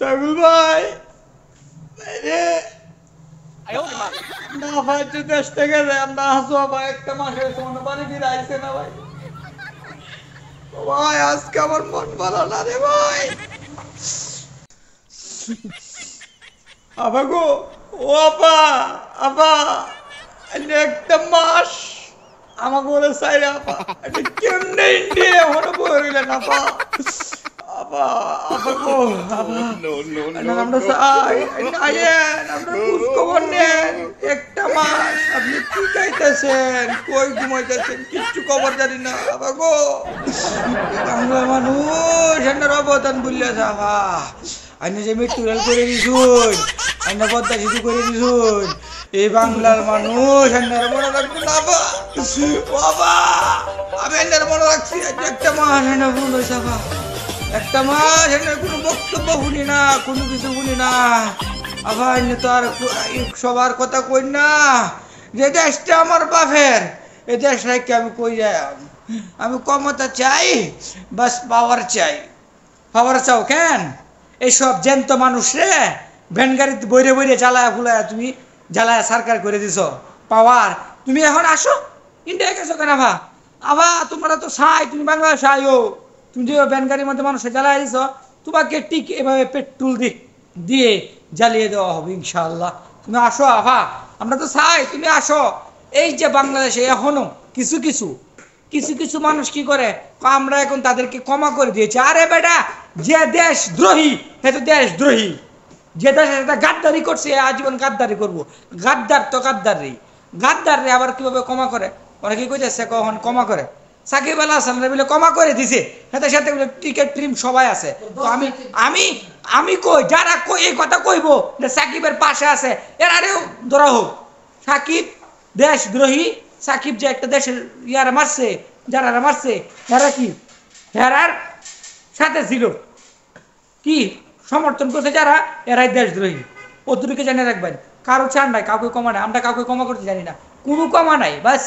সাইফুল ভাই না ভাই যে দেশ থেকে আমরা আসো ভাই একটা মাসের সময় বাড়ি ফিরে আইসে না ভাই ভাই আজকে আমার মন ভালো না রে ভাই আবা গো ও আপা আপা একটা মাস আমাকে বলে সাইরে আপা এটা কেমনে ইন্ডিয়া এখনো বইলেন আপা আপা আপা গো আপা আমরা চাই আইয়েন আমরা খোঁজ খবর নেন একটা মাস আপনি কি চাইতেছেন কই ঘুমাইতেছেন কিচ্ছু খবর জানি না আপা গো বাংলা মানুষ এনার অবদান বললে যাবা আইনে যে মৃত্যুরাল করে দিছুন আইনে পদ্মা সেতু করে দিছুন এই বাংলার মানুষ এনার মনে রাখবো না বাবা আমি এনার মনে রাখছি একটা মাস এনে ভুল হয়েছে একটা মাস এনে কোনো বক্তব্য শুনি না কোনো কিছু শুনি না আবার এনে তো আর সবার কথা কই না যে দেশটা আমার বাপের এই দেশ রেখে আমি কই যাই আমি ক্ষমতা চাই বাস পাওয়ার চাই পাওয়ার চাও কেন এইসব জ্যান্ত মানুষ রে ভ্যান গাড়িতে বইরে বইরে জ্বালায়া ফুলায়া তুমি জ্বালায়া সরকার করে দিছ পাওয়ার তুমি এখন আসো ইন্ডিয়া গেছো কেন আভা আভা তোমরা তো চাই তুমি বাংলাদেশ আইও তুমি যে ভ্যান গাড়ির মধ্যে মানুষের জ্বালায়া দিছ তোমাকে ঠিক এভাবে পেট্রোল দিয়ে জ্বালিয়ে দেওয়া হবে ইনশাআল্লাহ তুমি আসো আভা আমরা তো চাই তুমি আসো এই যে বাংলাদেশে এখনো কিছু কিছু কিছু কিছু মানুষ কি করে আমরা এখন তাদেরকে ক্ষমা করে দিয়েছি আরে বেটা যে দেশদ্রোহী সে তো দেশদ্রোহী যে দেশে সেটা গাদ্দারি করছে আজীবন গাদ্দারি করবো গাদ্দার তো গাদ্দারি গাদ্দার আবার কিভাবে ক্ষমা করে ওরা কি কইতেছে কখন ক্ষমা করে সাকিব আল হাসান বলে ক্ষমা করে দিছে সাথে সাথে বলে টিকিট ফিল্ম সবাই আছে তো আমি আমি আমি কই যারা কই এই কথা কইবো যে সাকিবের পাশে আছে এরারেও ধরা হোক সাকিব দেশদ্রোহী সাকিব যে একটা দেশের ইয়ারা মারছে যারা মারছে এরা কি এরার সাথে ছিল কি সমর্থন করছে যারা এরাই দেশদ্রোহী অতটুকু জানিয়ে রাখবেন কারো চান নাই কাউকে কমা নাই আমরা কাউকে ক্ষমা করতে জানি না কোনো ক্ষমা নাই বাস